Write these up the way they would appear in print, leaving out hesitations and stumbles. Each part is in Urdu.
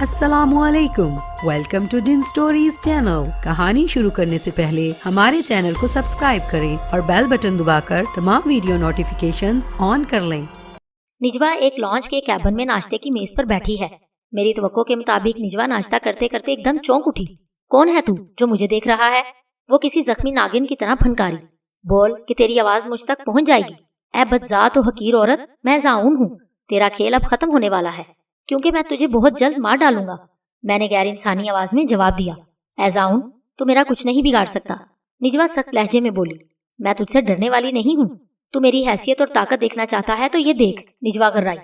السلام علیکم، welcome to Dun stories channel. کہانی شروع کرنے سے پہلے ہمارے چینل کو سبسکرائب کریں اور بیل بٹن دبا کر تمام ویڈیو نوٹیفیکیشنز آن کر لیں۔ نجوا ایک لانچ کے کیبن میں ناشتے کی میز پر بیٹھی ہے۔ میری توقع کے مطابق نجوا ناشتہ کرتے کرتے ایک دم چونک اٹھی۔ کون ہے تو جو مجھے دیکھ رہا ہے؟ وہ کسی زخمی ناگن کی طرح پھنکاری۔ بول کہ تیری آواز مجھ تک پہنچ جائے گی۔ اے بدذات و حقیر عورت، میں زاؤن ہوں۔ تیرا کھیل اب ختم ہونے والا ہے، کیونکہ میں تجھے بہت جلد مار ڈالوں گا، میں نے غیر انسانی آواز میں جواب دیا۔ اے زاؤن، تو میرا کچھ نہیں بگاڑ سکتا، نجوا سخت لہجے میں بولی۔ میں تجھ سے ڈرنے والی نہیں ہوں، تو میری حیثیت اور طاقت دیکھنا چاہتا ہے تو یہ دیکھ، نجوا گرائی۔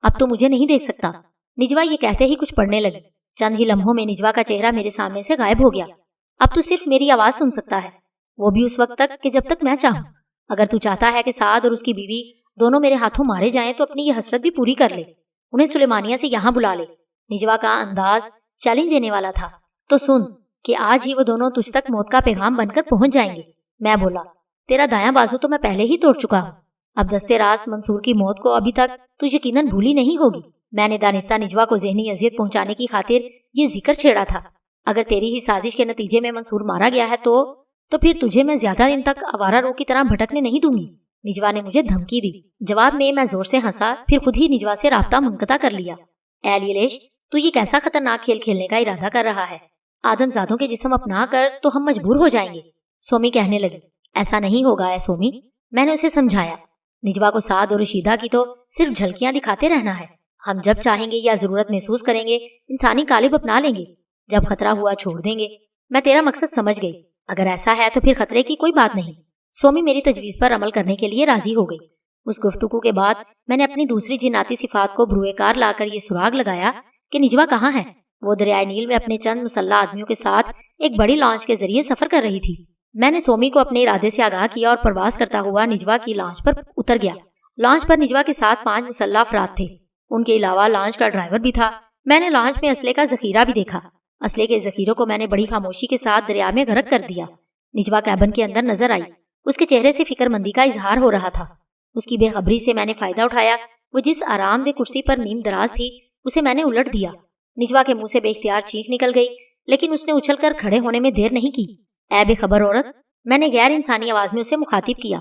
اب تو مجھے نہیں دیکھ سکتا۔ نجوا یہ کہتے ہی کچھ پڑھنے لگی۔ چند ہی لمحوں میں نجوا کا چہرہ میرے سامنے سے غائب ہو گیا۔ اب تو صرف میری آواز سن سکتا ہے، وہ بھی اس وقت تک کہ جب تک میں چاہوں۔ اگر تو چاہتا ہے کہ سعد اور اس کی بیوی دونوں میرے ہاتھوں مارے جائیں تو اپنی یہ حسرت بھی پوری کر لے، انہیں سلیمانیہ سے یہاں بلا لے۔ نجوا کا انداز چیلنج دینے والا تھا۔ تو سن کہ آج ہی وہ دونوں تجھ تک موت کا پیغام بن کر پہنچ جائیں گے۔ میں بولا، تیرا دایاں بازو تو میں پہلے ہی توڑ چکا ہوں، اب دستے راست منصور کی موت کو ابھی تک تو یقیناً بھولی نہیں ہوگی۔ میں نے دانستہ نجوا کو ذہنی اذیت پہنچانے کی خاطر یہ ذکر چھیڑا تھا۔ اگر تیری ہی سازش کے نتیجے میں منصور مارا گیا ہے تو پھر تجھے میں زیادہ دن تک آوارہ روح کی طرح بھٹکنے نہیں دوں گی۔ نجوا نے مجھے دھمکی دی۔ جواب میں زور سے ہنسا، پھر خود ہی نجوا سے رابطہ منقطع کر لیا۔ اے لیلیش، تو یہ کیسا خطرناک کھیل کھیلنے کا ارادہ کر رہا ہے؟ آدم زادوں کے جسم اپنا کر تو ہم مجبور ہو جائیں گے۔ سومی کہنے لگی، ایسا نہیں ہوگا اے سومی، میں نے اسے سمجھایا۔ نجوا کو سعد اور رشیدہ کی تو صرف جھلکیاں دکھاتے رہنا ہے، ہم جب چاہیں گے یا ضرورت محسوس کریں گے انسانی قالب اپنا لیں گے، جب خطرہ ہوا چھوڑ دیں گے۔ میں تیرا مقصد سمجھ گئی، اگر ایسا ہے تو پھر خطرے کی کوئی بات نہیں۔ سومی میری تجویز پر عمل کرنے کے لیے راضی ہو گئی۔ اس گفتگو کے بعد میں نے اپنی دوسری جناتی صفات کو بروئے کار لا کر یہ سراغ لگایا کہ نجوا کہاں ہے۔ وہ دریائے نیل میں اپنے چند مسلح آدمیوں کے ساتھ ایک بڑی لانچ کے ذریعے سفر کر رہی تھی۔ میں نے سومی کو اپنے ارادے سے آگاہ کیا اور پرواز کرتا ہوا نجوا کی لانچ پر اتر گیا۔ لانچ پر نجوا کے ساتھ 5 مسلح افراد تھے، ان کے علاوہ لانچ کا ڈرائیور بھی تھا۔ میں نے لانچ میں اسلحے کا ذخیرہ بھی دیکھا۔ اسلحے کے ذخیروں کو میں نے بڑی خاموشی کے ساتھ دریا میں غرق کر دیا۔ نجوا کیبن کے اندر نظر آئی، اس کے چہرے سے فکر مندی کا اظہار ہو رہا تھا۔ اس کی بے خبری سے میں نے فائدہ اٹھایا۔ وہ جس آرام دہ کرسی پر نیم دراز تھی اسے میں نے الٹ دیا۔ نجوا کے منہ سے بے اختیار چیخ نکل گئی، لیکن اس نے اچھل کر کھڑے ہونے میں دیر نہیں کی۔ اے بے خبر عورت، میں نے غیر انسانی آواز میں اسے مخاطب کیا،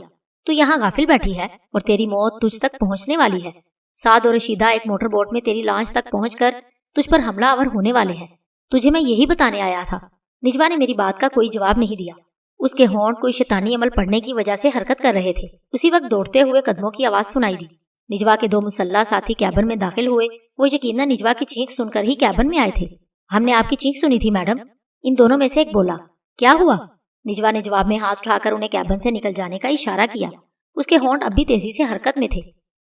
تو یہاں غافل بیٹھی ہے اور تیری موت تجھ تک پہنچنے والی ہے۔ سعد اور رشیدہ ایک موٹر بوٹ میں تیری لانچ تک پہنچ کر تجھ پر حملہ آور ہونے والے ہیں، تجھے میں یہی بتانے آیا تھا۔ نجوا نے میری بات کا کوئی جواب نہیں دیا۔ اس کے ہونٹ کوئی شیطانی عمل پڑنے کی وجہ سے حرکت کر رہے تھے۔ اسی وقت دوڑتے ہوئے قدموں کی آواز سنائی دی۔ نجوا کے 2 مسلح ساتھی کیبن میں داخل ہوئے۔ وہ یقیناً نجوا کی چیخ سن کر ہی کیبن میں آئے تھے۔ ہم نے آپ کی چیخ سنی تھی میڈم، ان دونوں میں سے ایک بولا۔ کیا ہوا؟ نجوا نے جواب میں ہاتھ اٹھا کر انہیں کیبن سے نکل جانے کا اشارہ کیا۔ اس کے ہونٹ اب بھی تیزی سے حرکت میں تھے۔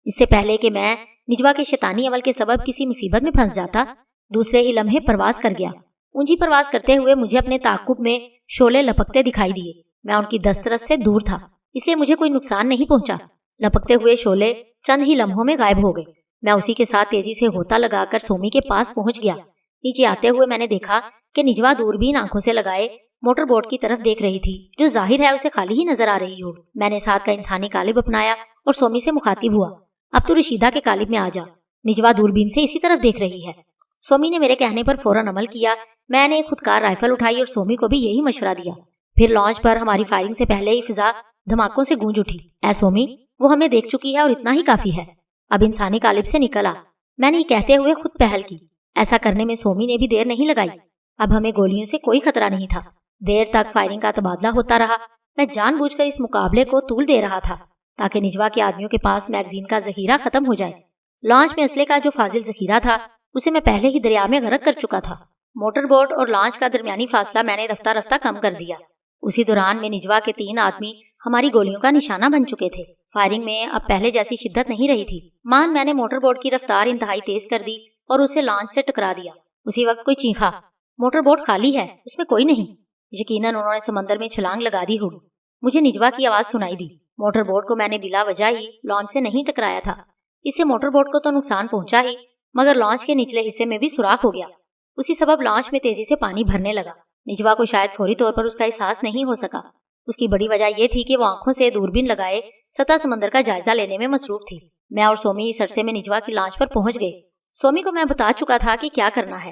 اس سے پہلے کہ میں نجوا کے شیطانی عمل کے سبب کسی مصیبت میں پھنس جاتا، دوسرے ہی لمحے پرواز کر گیا۔ اونچی پرواز کرتے ہوئے مجھے اپنے تعاقب میں شعلے لپکتے دکھائی دیے۔ میں ان کی دسترس سے دور تھا، اس لیے مجھے کوئی نقصان نہیں پہنچا۔ لپکتے ہوئے شعلے چند ہی لمحوں میں غائب ہو گئے۔ میں اسی کے ساتھ تیزی سے ہوتا لگا کر سومی کے پاس پہنچ گیا۔ نیچے آتے ہوئے میں نے دیکھا کہ نجوا دوربین آنکھوں سے لگائے موٹر بوٹ کی طرف دیکھ رہی تھی، جو ظاہر ہے اسے خالی ہی نظر آ رہی ہو۔ میں نے ساتھ کا انسانی قالب اپنایا اور سومی سے مخاطب ہوا، اب تو رشیدہ کے قالب میں آ جا، نجوا دوربین سے اسی طرف دیکھ رہی ہے۔ سومی نے میرے کہنے پر فوراً عمل کیا۔ میں نے ایک خودکار رائفل اٹھائی اور سومی کو بھی یہی مشورہ دیا۔ پھر لانچ پر ہماری فائرنگ سے پہلے ہی فضا دھماکوں سے گونج اٹھی۔ اے سومی، وہ ہمیں دیکھ چکی ہے اور اتنا ہی کافی ہے، اب انسانی قالب سے نکل آ۔ میں نے یہ کہتے ہوئے خود پہل کی۔ ایسا کرنے میں سومی نے بھی دیر نہیں لگائی۔ اب ہمیں گولیوں سے کوئی خطرہ نہیں تھا۔ دیر تک فائرنگ کا تبادلہ ہوتا رہا۔ میں جان بوجھ کر اس مقابلے کو طول دے رہا تھا تاکہ نجوا کے آدمیوں کے پاس میگزین کا ذخیرہ ختم ہو جائے۔ لانچ میں اسلحے کا جو فاضل ذخیرہ تھا اسے میں پہلے ہی دریا میں غرق کر چکا تھا۔ موٹر بوٹ اور لانچ کا درمیانی فاصلہ میں نے رفتہ رفتہ کم کر دیا۔ اسی دوران میں نجوا کے 3 آدمی ہماری گولیوں کا نشانہ بن چکے تھے۔ فائرنگ میں اب پہلے جیسی شدت نہیں رہی تھی۔ میں نے موٹر بوٹ کی رفتار انتہائی تیز کر دی اور اسے لانچ سے ٹکرا دیا۔ اسی وقت کوئی چیخا، موٹر بوٹ خالی ہے، اس میں کوئی نہیں۔ یقیناً انہوں نے سمندر میں چھلانگ لگا دی ہوگی۔ مجھے نجوا کی آواز سنائی دی۔ موٹر بوٹ کو میں نے بلا وجہ ہی لانچ سے نہیں ٹکرایا تھا، اس سے موٹر بوٹ کو تو نقصان پہنچا ہی، مگر لانچ کے نچلے حصے میں بھی سوراخ ہو گیا۔ اسی سبب لانچ میں تیزی سے پانی بھرنے لگا۔ نجوا کو شاید فوری طور پر اس کا احساس نہیں ہو سکا۔ اس کی بڑی وجہ یہ تھی کہ وہ آنکھوں سے دوربین لگائے سطح سمندر کا جائزہ لینے میں مصروف تھی۔ میں اور سومی اس عرصے میں نجوا کی لانچ پر پہنچ گئے۔ سومی کو میں بتا چکا تھا کہ کیا کرنا ہے۔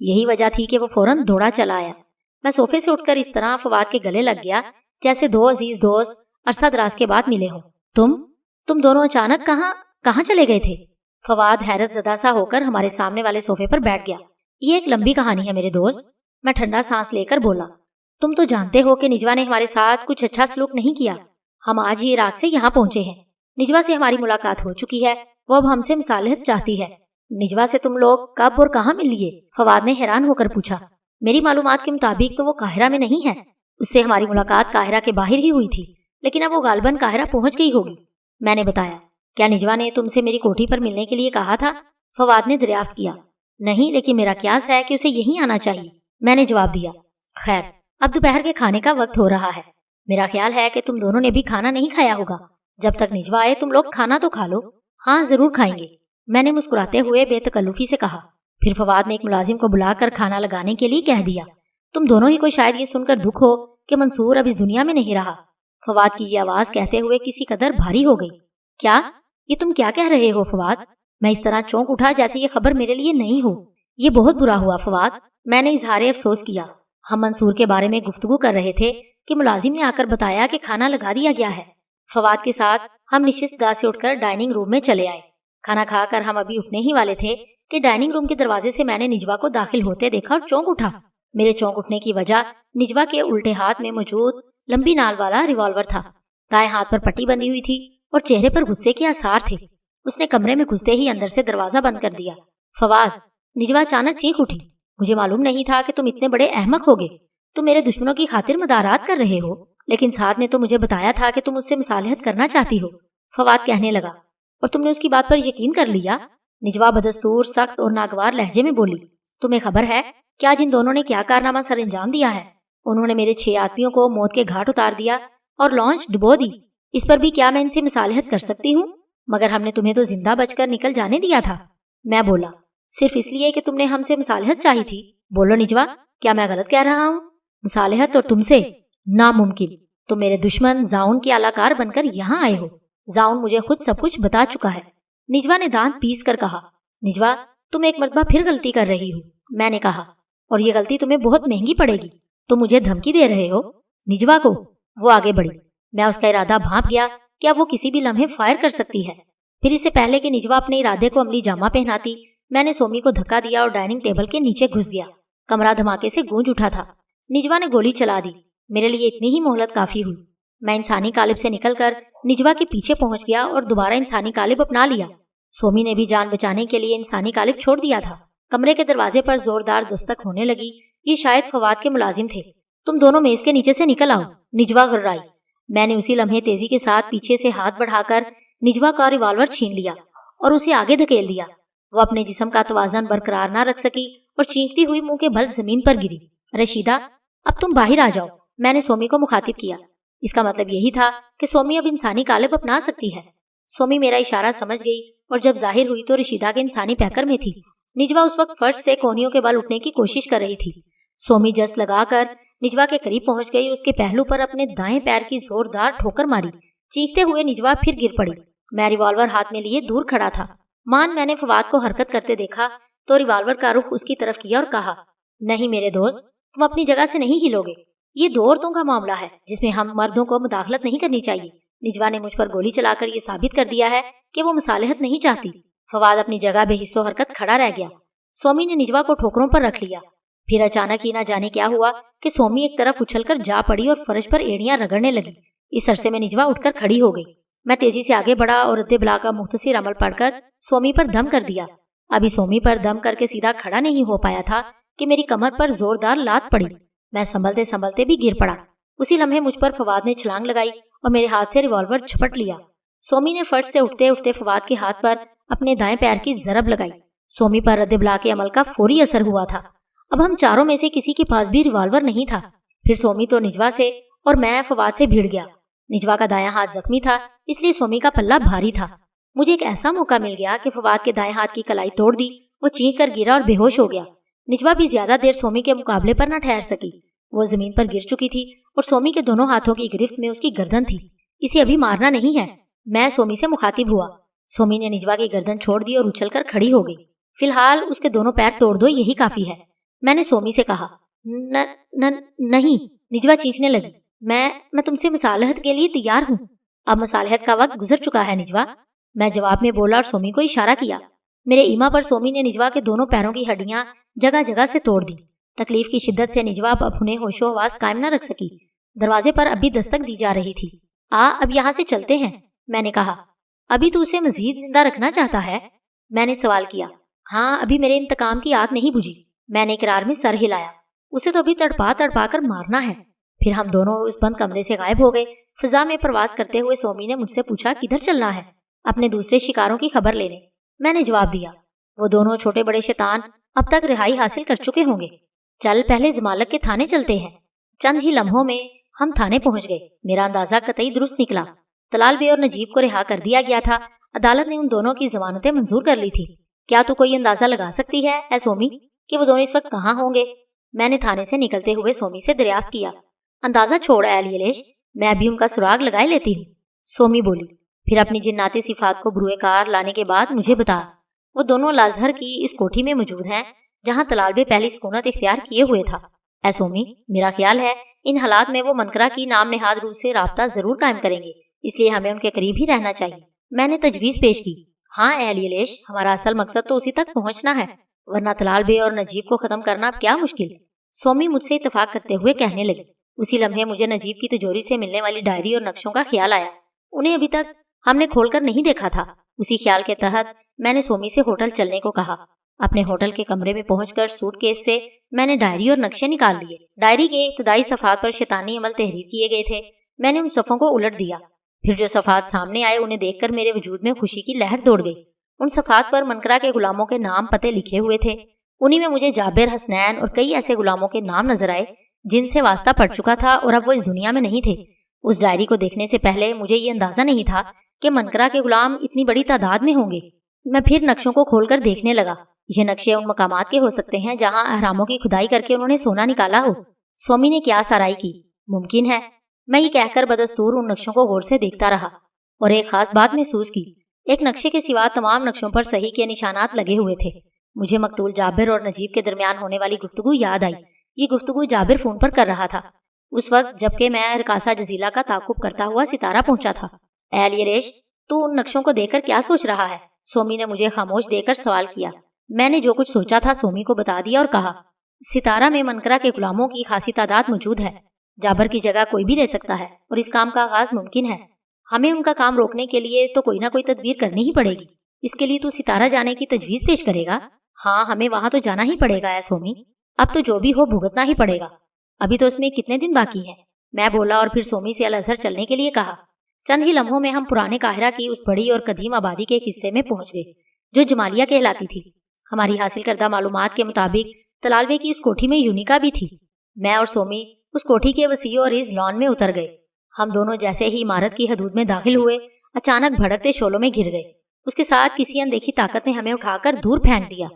یہی وجہ تھی کہ وہ فوراً دوڑا چلا آیا۔ میں صوفے سے اٹھ کر اس طرح فواد کے گلے لگ گیا جیسے دو عزیز دوست عرصہ دراز کے بعد ملے ہوں۔ تم دونوں اچانک کہاں چلے گئے تھے؟ فواد حیرت زدہ سا ہو کر ہمارے سامنے والے صوفے پر بیٹھ گیا۔ یہ ایک لمبی کہانی ہے میرے دوست، میں ٹھنڈا سانس لے کر بولا۔ تم تو جانتے ہو کہ نجوا نے ہمارے ساتھ کچھ اچھا سلوک نہیں کیا۔ ہم آج ہی عراق سے یہاں پہنچے ہیں۔ نجوا سے ہماری ملاقات ہو چکی ہے، وہ اب ہم سے مصالحت چاہتی ہے۔ نجوا سے تم لوگ کب اور کہاں مل لیے؟ فواد نے حیران ہو کر پوچھا۔ میری معلومات کے مطابق تو وہ قاہرہ میں نہیں ہے، اس سے ہماری ملاقات قاہرہ کے باہر ہی ہوئی تھی، لیکن اب وہ غالباً قاہرہ پہنچ گئی ہوگی، میں نے بتایا۔ کیا نجوا نے تم سے میری کوٹھی پر ملنے کے لیے کہا تھا؟ فواد نے دریافت کیا۔ نہیں، لیکن میرا قیاس ہے کہ اسے یہیں آنا چاہیے، میں نے جواب دیا۔ خیر، اب دوپہر کے کھانے کا وقت ہو رہا ہے، میرا خیال ہے کہ تم دونوں نے بھی کھانا نہیں کھایا ہوگا۔ جب تک نجوا آئے تم لوگ کھانا تو کھا لو۔ ہاں ضرور کھائیں گے، میں نے مسکراتے ہوئے بے تکلفی سے کہا۔ پھر فواد نے ایک ملازم کو بلا کر کھانا لگانے کے لیے کہہ دیا۔ تم دونوں ہی کو شاید یہ سن کر دکھ ہو کہ منصور اب اس دنیا میں نہیں رہا۔ فواد کی یہ آواز کہتے ہوئے کسی قدر بھاری ہو گئی۔ کیا؟ یہ تم کیا کہہ رہے ہو فواد؟ میں اس طرح چونک اٹھا جیسے یہ خبر میرے لیے نہیں ہو۔ یہ بہت برا ہوا فواد، میں نے اظہار افسوس کیا۔ ہم منصور کے بارے میں گفتگو کر رہے تھے کہ ملازم نے آ کر بتایا کہ کھانا لگا دیا گیا ہے۔ فواد کے ساتھ ہم نشست گاہ سے اٹھ کر ڈائننگ روم میں چلے آئے۔ کھانا کھا کر ہم ابھی اٹھنے ہی والے تھے کہ ڈائننگ روم کے دروازے سے میں نے نجوا کو داخل ہوتے دیکھا اور چونک اٹھا۔ میرے چونک اٹھنے کی وجہ نجوا کے الٹے ہاتھ میں موجود لمبی نال والا ریوالور تھا۔ دائیں ہاتھ پر پٹی بندھی ہوئی تھی اور چہرے پر غصے کے آثار تھے۔ اس نے کمرے میں گھستے ہی اندر سے دروازہ بند کر دیا۔ فواد، نجوا اچانک چیخ اٹھی۔ مجھے معلوم نہیں تھا کہ تم اتنے بڑے احمق ہوگے۔ تم میرے دشمنوں کی خاطر مدارات کر رہے ہو، لیکن ساتھ نے تو مجھے بتایا تھا کہ تم اس سے مصالحت کرنا چاہتی ہو۔ فواد کہنے لگا۔ اور تم نے اس کی بات پر یقین کر لیا؟ نجوا بدستور سخت اور ناگوار لہجے میں بولی۔ تمہیں خبر ہے کیا جن دونوں نے کیا کارنامہ سر انجام دیا ہے؟ انہوں نے میرے 6 آدمیوں کو موت کے گھاٹ اتار دیا اور لانچ ڈبو دی۔ اس پر بھی کیا میں ان سے مصالحت کر سکتی ہوں؟ مگر ہم نے تمہیں تو زندہ بچ کر نکل جانے دیا تھا۔ میں بولا۔ صرف اس لیے کہ تم نے ہم سے مصالحت چاہی تھی؟ بولو نجوا، کیا میں غلط کہہ رہا ہوں؟ مصالحت اور تم سے؟ ناممکن۔ تم میرے دشمن زاؤن کے اعلی کار بن کر یہاں آئے ہو۔ زاؤن مجھے خود سب کچھ بتا چکا ہے۔ نجوا نے دانت پیس کر کہا۔ نجوا، تم ایک مرتبہ پھر غلطی کر رہی ہو، میں نے کہا، اور یہ غلطی تمہیں بہت مہنگی پڑے گی۔ تم مجھے دھمکی دے رہے ہو؟ نجوا کو۔ وہ آگے بڑھی۔ میں اس کا ارادہ بھانپ گیا کہ اب وہ کسی بھی لمحے فائر کر سکتی ہے۔ پھر اس سے پہلے کہ نجوا اپنے ارادے کو عملی جامہ پہناتی، میں نے سومی کو دھکا دیا اور ڈائننگ ٹیبل کے نیچے گھس گیا۔ کمرہ دھماکے سے گونج اٹھا تھا۔ نجوا نے گولی چلا دی۔ میرے لیے اتنی ہی مہلت کافی ہوئی۔ میں انسانی قالب سے نکل کر نجوا کے پیچھے پہنچ گیا اور دوبارہ انسانی قالب اپنا لیا۔ سومی نے بھی جان بچانے کے لیے انسانی قالب چھوڑ دیا تھا۔ کمرے کے دروازے پر زوردار دستک ہونے لگی۔ یہ شاید فواد کے ملازم تھے۔ تم دونوں میز کے نیچے سے نکل آؤ، نجوا غرائی۔ میں نے اسی لمحے تیزی کے ساتھ پیچھے سے ہاتھ بڑھا کر نجوا کا ریوالور چھین لیا اور اسے آگے دھکیل دیا۔ وہ اپنے جسم کا توازن برقرار نہ رکھ سکی اور چینکتی ہوئی منہ کے بل زمین پر گری۔ رشیدہ، اب تم باہر آ جاؤ، میں نے سومی کو مخاطب کیا۔ اس کا مطلب یہی تھا کہ سومی اب انسانی قالب اپنا سکتی ہے۔ سومی میرا اشارہ سمجھ گئی اور جب ظاہر ہوئی تو رشیدہ کے انسانی پیکر میں تھی۔ نجوا اس وقت فرش سے کونیوں کے بل اٹھنے کی کوشش کر رہی تھی۔ سومی جست لگا کر نجوا کے قریب پہنچ گئی اور اس کے پہلو پر اپنے دائیں پیر کی زوردار ٹھوکر ماری۔ چیختے ہوئے نجوا پھر گر پڑی۔ میں ریوالور ہاتھ میں لیے دور کھڑا تھا۔ میں نے فواد کو حرکت کرتے دیکھا تو ریوالور کا رخ اس کی طرف کیا اور کہا، نہیں میرے دوست، تم اپنی جگہ سے نہیں ہلو گے۔ یہ 2 عورتوں کا معاملہ ہے جس میں ہم مردوں کو مداخلت نہیں کرنی چاہیے۔ نجوا نے مجھ پر گولی چلا کر یہ ثابت کر دیا ہے کہ وہ مصالحت نہیں چاہتی۔ فواد اپنی جگہ بے حس و حرکت کھڑا رہ گیا۔ سومی نے نجوا کو ٹھوکروں پر رکھ لیا۔ پھر اچانک ہی نہ جانے کیا ہوا کہ سومی ایک طرف اچھل کر جا پڑی اور فرش پر ایڑیاں رگڑنے لگی۔ اس عرصے میں نجوا اٹھ کر کھڑی ہو گئی۔ میں تیزی سے آگے بڑھا اور رد بلا کا مختصر عمل پڑھ کر سومی پر دم کر دیا۔ ابھی سومی پر دم کر کے سیدھا کھڑا نہیں ہو پایا تھا کہ میری کمر پر زوردار لات پڑی۔ میں سنبھلتے سنبھلتے بھی گر پڑا۔ اسی لمحے مجھ پر فواد نے چھلانگ لگائی اور میرے ہاتھ سے ریوالور جھپٹ لیا۔ سومی نے فرش سے اٹھتے اٹھتے فواد کے ہاتھ پر اپنے دائیں پیر کی ضرب لگائی۔ سومی پر رد بلا کے عمل کا فوری اثر ہوا تھا۔ اب ہم چاروں میں سے کسی کے پاس بھی ریوالور نہیں تھا۔ پھر سومی تو نجوا سے اور میں فواد سے بھیڑ گیا۔ نجوا کا دایاں ہاتھ زخمی تھا، اس لیے سومی کا پلہ بھاری تھا۔ مجھے ایک ایسا موقع مل گیا کہ فواد کے دائیں ہاتھ کی کلائی توڑ دی۔ وہ چینک کر گرا اور بے ہوش ہو گیا۔ نجوا بھی زیادہ دیر سومی کے مقابلے پر نہ ٹھہر سکی۔ وہ زمین پر گر چکی تھی اور سومی کے دونوں ہاتھوں کی گرفت میں اس کی گردن تھی۔ اسے ابھی مارنا نہیں ہے، میں سومی سے مخاطب ہوا۔ سومی نے نجوا کی گردن چھوڑ دی اور اچھل کر کھڑی ہو گئی۔ فی الحال اس کے دونوں پیر توڑ دو، یہی کافی ہے۔ میں نے سومی سے کہا۔ نہیں، نجوا چیخنے لگی۔ میں تم سے مصالحت کے لیے تیار ہوں۔ اب مصالحت کا وقت گزر چکا ہے نجوا، میں جواب میں بولا اور سومی کو اشارہ کیا۔ میرے ایما پر سومی نے نجوا کے دونوں پیروں کی ہڈیاں جگہ جگہ سے توڑ دی۔ تکلیف کی شدت سے نجوا اب اپنے ہوش و حواس قائم نہ رکھ سکی۔ دروازے پر اب بھی دستک دی جا رہی تھی۔ اب یہاں سے چلتے ہیں، میں نے کہا۔ ابھی تو اسے مزید زندہ رکھنا چاہتا ہے؟ میں نے سوال کیا۔ ہاں، ابھی میرے انتقام کی آگ نہیں بجھی، میں نے اقرار میں سر ہلایا۔ اسے تو ابھی تڑپا کر مارنا ہے۔ پھر ہم دونوں اس بند کمرے سے غائب ہو گئے۔ فضا میں پرواز کرتے ہوئے سومی نے مجھ سے پوچھا کدھر چلنا ہے؟ اپنے دوسرے شکاروں کی خبر لینے، میں نے جواب دیا۔ وہ دونوں چھوٹے بڑے شیطان اب تک رہائی حاصل کر چکے ہوں گے۔ چل پہلے زمالک کے تھانے چلتے ہیں۔ چند ہی لمحوں میں ہم تھانے پہنچ گئے۔ میرا اندازہ قطعی درست نکلا۔ طلال بے اور نجیب کو رہا کر دیا گیا تھا۔ عدالت نے ان دونوں کی ضمانتیں منظور کر لی تھی۔ کیا تو کوئی اندازہ لگا سکتی ہے اے سومی کہ وہ دونوں اس وقت کہاں ہوں گے؟ میں نے تھانے سے نکلتے ہوئے سومی سے دریافت کیا۔ اندازہ چھوڑ اے لیلیش، میں ابھی ان کا سراغ لگائے لیتی ہوں، سومی بولی۔ پھر اپنی جناتی صفات کو بروئے کار لانے کے بعد مجھے بتا۔ وہ دونوں لازہر کی اس کوٹھی میں موجود ہیں جہاں طلال بے پہلی سکونت اختیار کیے ہوئے تھا۔ اے سومی، میرا خیال ہے ان حالات میں وہ منکرہ کی نام نہاد روح سے رابطہ ضرور قائم کریں گے، اس لیے ہمیں ان کے قریب ہی رہنا چاہیے۔ میں نے تجویز پیش کی۔ ہاں اے لیلیش، ہمارا اصل مقصد تو اسی تک پہنچنا ہے، ورنہ طلال بے اور نجیب کو ختم کرنا کیا مشکل۔ سومی مجھ سے اتفاق کرتے ہوئے کہنے لگی۔ اسی لمحے مجھے نجیب کی تجوری سے ملنے والی ڈائری اور نقشوں کا خیال آیا۔ انہیں ابھی تک ہم نے کھول کر نہیں دیکھا تھا۔ اسی خیال کے تحت میں نے سومی سے ہوٹل چلنے کو کہا۔ اپنے ہوٹل کے کمرے میں پہنچ کر سوٹ کیس سے میں نے ڈائری اور نقشے نکال لیے۔ ڈائری کے ابتدائی صفحات پر شیطانی عمل تحریر کیے گئے تھے۔ میں نے ان صفحوں کو الٹ دیا۔ پھر جو صفحات سامنے آئے انہیں دیکھ کر میرے وجود میں خوشی کی لہر دوڑ گئی۔ ان صفحات پر منکرہ کے غلاموں کے نام پتے لکھے ہوئے تھے۔ انہی میں مجھے جابر، حسنین اور کئی ایسے غلاموں کے نام نظر آئے جن سے واسطہ پڑ چکا تھا اور اب وہ اس دنیا میں نہیں تھے۔ اس ڈائری کو دیکھنے سے پہلے مجھے یہ اندازہ نہیں تھا کہ منکرہ کے غلام اتنی بڑی تعداد میں ہوں گے۔ میں پھر نقشوں کو کھول کر دیکھنے لگا۔ یہ نقشے ان مقامات کے ہو سکتے ہیں جہاں اہراموں کی کھدائی کر کے انہوں نے سونا نکالا ہو۔ سومی نے کیا سرائی کی۔ ممکن ہے۔ میں یہ کہہ کر بدستور ان نقشوں کو غور سے دیکھتا رہا اور ایک خاص بات محسوس کی۔ ایک نقشے کے سوا تمام نقشوں پر صحیح کے نشانات لگے ہوئے تھے۔ مجھے مقتول جابر اور نجیب کے درمیان ہونے والی گفتگو یاد آئی۔ یہ گفتگو جابر فون پر کر رہا تھا اس وقت جبکہ میں رکاسا جزیلہ کا تعاقب کرتا ہوا ستارہ پہنچا تھا۔ اے لیلیش، تو ان نقشوں کو دیکھ کر کیا سوچ رہا ہے؟ سومی نے مجھے خاموش دے کر سوال کیا۔ میں نے جو کچھ سوچا تھا سومی کو بتا دیا اور کہا، ستارہ میں منکرہ کے غلاموں کی خاصی تعداد موجود ہے۔ جابر کی جگہ کوئی بھی لے سکتا ہے اور اس کام کا آغاز ممکن ہے۔ ہمیں ان کا کام روکنے کے لیے تو کوئی نہ کوئی تدبیر کرنی ہی پڑے گی۔ اس کے لیے تو ستارہ جانے کی تجویز پیش کرے گا؟ ہاں، ہمیں وہاں تو جانا ہی پڑے گا اے سومی۔ اب تو جو بھی ہو بھگتنا ہی پڑے گا۔ ابھی تو اس میں کتنے دن باقی ہیں؟ میں بولا اور پھر سومی سے الازہر چلنے کے لیے کہا۔ چند ہی لمحوں میں ہم پرانے قاہرہ کی اس بڑی اور قدیم آبادی کے ایک حصے میں پہنچ گئے جو جمالیہ کہلاتی تھی۔ ہماری حاصل کردہ معلومات کے مطابق طلال بے کی اس کوٹھی میں یونیکا بھی تھی۔ میں اور سومی اس کوٹھی کے وسیع اور عریض لان میں اتر گئے۔ ہم دونوں جیسے ہی عمارت کی حدود میں داخل ہوئے اچانک بھڑکتے شعلوں میں گر گئے۔ اس کے ساتھ کسی اندیکھی طاقت نے ہمیں اٹھا کر دور پھینک دیا۔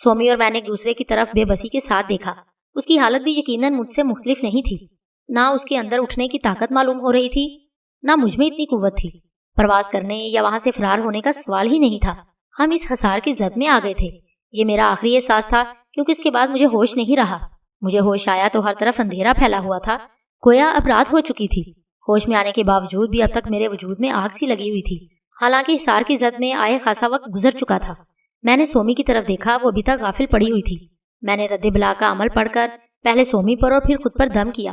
سومی اور میں نے ایک دوسرے کی طرف بے بسی کے ساتھ دیکھا۔ اس کی حالت بھی یقیناً مجھ سے مختلف نہیں تھی۔ نہ اس کے اندر اٹھنے کی طاقت معلوم ہو رہی تھی، نہ مجھ میں اتنی قوت تھی۔ پرواز کرنے یا وہاں سے فرار ہونے کا سوال ہی نہیں تھا۔ ہم اس حصار کی زد میں آ گئے تھے۔ یہ میرا آخری احساس تھا کیونکہ اس کے بعد مجھے ہوش نہیں رہا۔ مجھے ہوش آیا تو ہر طرف اندھیرا پھیلا ہوا تھا، گویا اب رات ہو چکی تھی۔ ہوش میں آنے کے باوجود بھی اب تک میرے وجود میں آگ سی لگی ہوئی تھی، حالانکہ حصار کی زد میں آئے خاصا وقت گزر چکا تھا۔ میں نے سومی کی طرف دیکھا، وہ ابھی تک غافل پڑی ہوئی تھی۔ میں نے رد بلا کا عمل پڑھ کر پہلے سومی پر اور پھر خود پر دم کیا،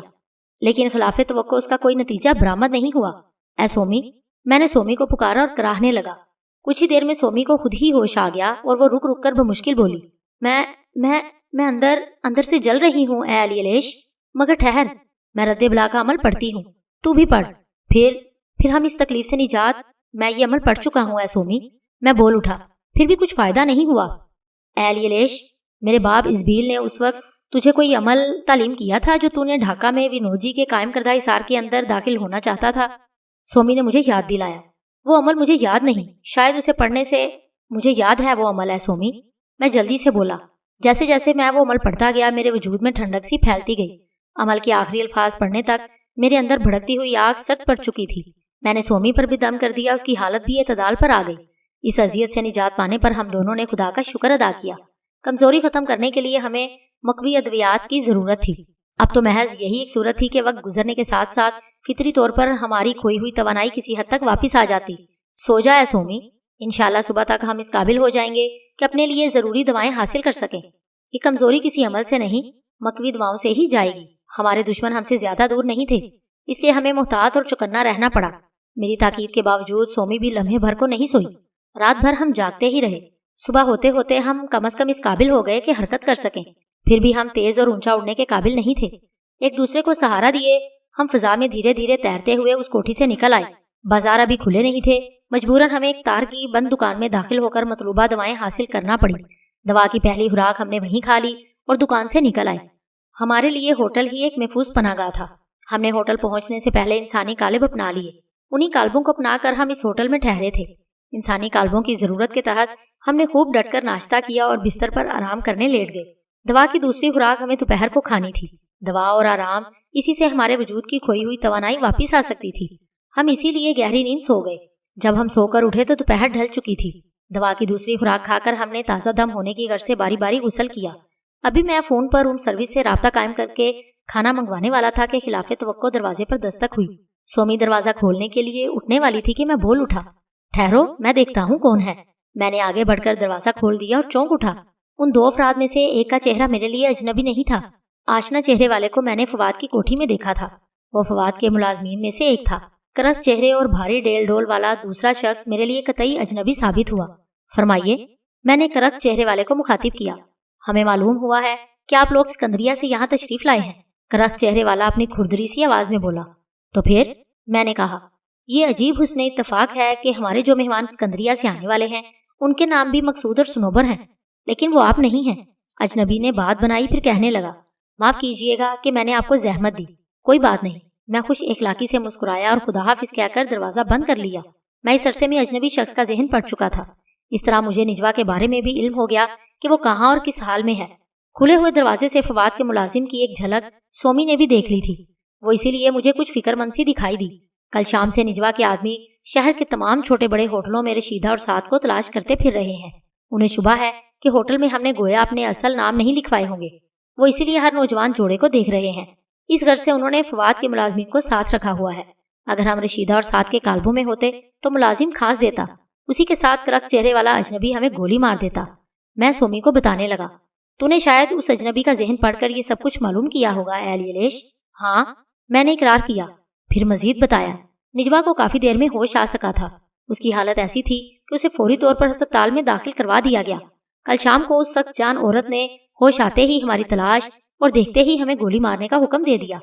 لیکن خلاف توقع اس کا کوئی نتیجہ برآمد نہیں ہوا۔ اے سومی، میں نے سومی کو پکارا اور کراہنے لگا۔ کچھ ہی دیر میں سومی کو خود ہی ہوش آ گیا اور وہ رک رک کر بمشکل بولی، میں اندر سے جل رہی ہوں اے لیلیش، مگر ٹھہر، میں رد بلا کا عمل پڑھتی ہوں، تو بھی پڑھ۔ پھر ہم اس تکلیف سے نجات۔ میں یہ عمل پڑھ چکا ہوں اے سومی، میں بول اٹھا، پھر بھی کچھ فائدہ نہیں ہوا۔ اے لیلیش، میرے باپ ازبیل نے اس وقت تجھے کوئی عمل تعلیم کیا تھا جو تو نے ڈھاکہ میں ونوجی کے قائم کردہ حصار کے اندر داخل ہونا چاہتا تھا؟ سومی نے مجھے یاد دلایا۔ وہ عمل مجھے یاد نہیں، شاید اسے پڑھنے سے مجھے یاد ہے وہ عمل ہے سومی۔ میں جلدی سے بولا۔ جیسے جیسے میں وہ عمل پڑھتا گیا میرے وجود میں ٹھنڈک سی پھیلتی گئی۔ عمل کے آخری الفاظ پڑھنے تک میرے اندر بھڑکتی ہوئی آگ سرد پڑ چکی تھی۔ میں نے سومی پر بھی دم کر دیا، اس کی حالت بھی اعتدال پر آ گئی۔ اس اذیت سے نجات پانے پر ہم دونوں نے خدا کا شکر ادا کیا۔ کمزوری ختم کرنے کے لیے ہمیں مقوی ادویات کی ضرورت تھی۔ اب تو محض یہی ایک صورت تھی کہ وقت گزرنے کے ساتھ ساتھ فطری طور پر ہماری کھوئی ہوئی توانائی کسی حد تک واپس آ جاتی۔ سو جا اے سومی، انشاءاللہ صبح تک ہم اس قابل ہو جائیں گے کہ اپنے لیے ضروری دوائیں حاصل کر سکیں۔ یہ کمزوری کسی عمل سے نہیں، مقوی دواؤں سے ہی جائے گی۔ ہمارے دشمن ہم سے زیادہ دور نہیں تھے، اس لیے ہمیں محتاط اور چوکنا رہنا پڑا۔ میری تاکید کے باوجود سومی بھی لمحے بھر کو نہیں سوئی۔ رات بھر ہم جاگتے ہی رہے۔ صبح ہوتے ہوتے ہم کم از کم اس قابل ہو گئے کہ حرکت کر سکیں، پھر بھی ہم تیز اور اونچا اڑنے کے قابل نہیں تھے۔ ایک دوسرے کو سہارا دیے ہم فضا میں دھیرے دھیرے تیرتے ہوئے اس کوٹھی سے نکل آئے۔ بازار ابھی کھلے نہیں تھے، مجبوراً ہمیں ایک تار کی بند دکان میں داخل ہو کر مطلوبہ دوائیں حاصل کرنا پڑی۔ دوا کی پہلی خوراک ہم نے وہیں کھا لی اور دکان سے نکل آئے۔ ہمارے لیے ہوٹل ہی ایک محفوظ پناہ گاہ تھا۔ ہم نے ہوٹل پہنچنے سے پہلے انسانی قالب اپنا لیے۔ انہی قالبوں کو اپنا کر ہم اس ہوٹل میں ٹھہرے تھے۔ انسانی قالبوں کی ضرورت کے تحت ہم نے خوب ڈٹ کر ناشتہ کیا اور بستر پر آرام کرنے لیٹ گئے۔ دوا کی دوسری خوراک ہمیں دوپہر کو کھانی تھی۔ دوا اور آرام، اسی سے ہمارے وجود کی کھوئی ہوئی توانائی واپس آ سکتی تھی۔ ہم اسی لیے گہری نیند سو گئے۔ جب ہم سو کر اٹھے تو دوپہر ڈھل چکی تھی۔ دوا کی دوسری خوراک کھا کر ہم نے تازہ دم ہونے کی غرض سے باری باری غسل کیا۔ ابھی میں فون پر روم سروس سے رابطہ قائم کر کے کھانا منگوانے والا تھا کہ خلاف توقع دروازے پر دستک ہوئی۔ سومی دروازہ کھولنے کے لیے اٹھنے والی تھی کہ میں بول اٹھا، ٹھہرو، میں دیکھتا ہوں کون ہے۔ میں نے آگے بڑھ کر دروازہ کھول دیا اور چونک اٹھا۔ ان دو افراد میں سے ایک کا چہرہ میرے لیے اجنبی نہیں تھا۔ آشنا چہرے والے کو میں نے فواد کی کوٹھی میں دیکھا تھا۔ وہ فواد کے ملازمین میں سے ایک تھا۔ کرس چہرے اور بھاری ڈیل ڈول والا دوسرا شخص میرے لیے قطعی اجنبی ثابت ہوا۔ فرمائیے، میں نے کرس چہرے والے کو مخاطب کیا۔ ہمیں معلوم ہوا ہے کہ آپ لوگ اسکندریہ سے یہاں تشریف لائے ہیں۔ کرس چہرے والا اپنی کھردری سی آواز میں بولا۔ تو پھر؟ میں نے کہا، یہ عجیب حسن اتفاق ہے کہ ہمارے جو مہمان اسکندریہ سے آنے والے ہیں ان کے نام بھی مقصود اور سنوبر ہیں، لیکن وہ آپ نہیں ہیں۔ اجنبی نے بات بنائی، پھر کہنے لگا، معاف کیجئے گا کہ میں نے آپ کو زحمت دی۔ کوئی بات نہیں، میں خوش اخلاقی سے مسکرایا اور خدا حافظ کہہ کر دروازہ بند کر لیا۔ میں اس عرصے میں اجنبی شخص کا ذہن پڑ چکا تھا۔ اس طرح مجھے نجوا کے بارے میں بھی علم ہو گیا کہ وہ کہاں اور کس حال میں ہے۔ کھلے ہوئے دروازے سے فواد کے ملازم کی ایک جھلک سومی نے بھی دیکھ لی تھی۔ وہ اسی لیے مجھے کچھ فکر مند سی دکھائی دی۔ کل شام سے نجوا کے آدمی شہر کے تمام چھوٹے بڑے ہوٹلوں میں رشیدہ اور سعد کو تلاش کرتے پھر رہے ہیں۔ انہیں شبہ ہے کہ ہوٹل میں ہم نے گویا اپنے اصل نام نہیں لکھوائے ہوں گے۔ وہ اسی لیے ہر نوجوان جوڑے کو دیکھ رہے ہیں۔ اس غرض سے انہوں نے فواد کے ملازمین کو ساتھ رکھا ہوا ہے۔ اگر ہم رشیدہ اور سعد کے کالبوں میں ہوتے تو ملازم کھانس دیتا، اسی کے ساتھ کرک چہرے والا اجنبی ہمیں گولی مار دیتا۔ میں سومی کو بتانے لگا، تو نے شاید اس اجنبی کا ذہن پڑھ کر یہ سب کچھ معلوم کیا ہوگا اے لیلیش؟ ہاں، میں نے اقرار کیا۔ پھر مزید بتایا۔ نجوا کو کافی دیر میں ہوش آ سکا تھا۔ اس کی حالت ایسی تھی کہ اسے فوری طور پر ہسپتال میں داخل کروا دیا گیا۔ کل شام کو اس سخت جان عورت نے ہوش آتے ہی ہماری تلاش اور دیکھتے ہی ہمیں گولی مارنے کا حکم دے دیا۔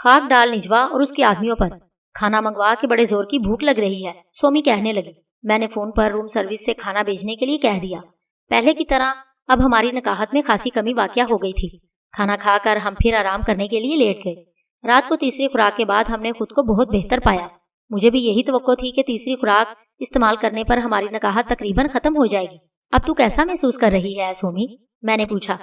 خاک ڈال نجوا اور اس کے آدمیوں پر۔ کھانا منگوا کے بڑے زور کی بھوک لگ رہی ہے، سومی کہنے لگی۔ میں نے فون پر روم سروس سے کھانا بھیجنے کے لیے کہہ دیا۔ پہلے کی طرح اب ہماری نکاحت میں خاصی کمی واقع ہو گئی تھی۔ کھانا کھا کر ہم پھر آرام کرنے کے لیے لیٹ گئے۔ رات کو تیسری خوراک کے بعد ہم نے خود کو بہت بہتر پایا۔ مجھے بھی یہی توقع تھی کہ تیسری خوراک استعمال کرنے پر ہماری نکاحت تقریباً ختم ہو جائے گی۔ اب تو کیسا محسوس کر رہی ہے سومی؟ میں نے پوچھا۔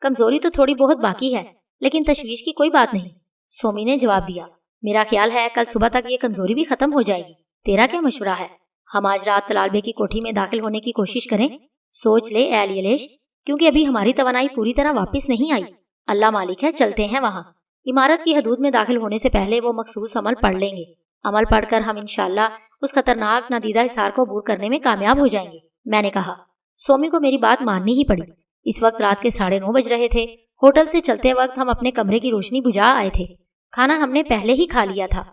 کمزوری تو تھوڑی بہت باقی ہے، لیکن تشویش کی کوئی بات نہیں، سومی نے جواب دیا۔ میرا خیال ہے کل صبح تک یہ کمزوری بھی ختم ہو جائے گی۔ تیرا کیا مشورہ ہے؟ ہم آج رات تلال بے کی کوٹھی میں داخل ہونے کی کوشش کریں؟ سوچ لے اے لیلیش، کیونکہ ابھی ہماری توانائی پوری طرح واپس نہیں آئی۔ اللہ مالک ہے، چلتے ہیں وہاں۔ عمارت کی حدود میں داخل ہونے سے پہلے وہ مخصوص عمل پڑھ لیں گے۔ عمل پڑھ کر ہم انشاءاللہ اس خطرناک نادیدہ حصار کو عبور کرنے میں کامیاب ہو جائیں گے، میں نے کہا۔ سومی کو میری بات ماننی ہی پڑی۔ اس وقت رات کے 9:30 بج رہے تھے۔ ہوٹل سے چلتے وقت ہم اپنے کمرے کی روشنی بجھا آئے تھے۔ کھانا ہم نے پہلے ہی کھا لیا تھا۔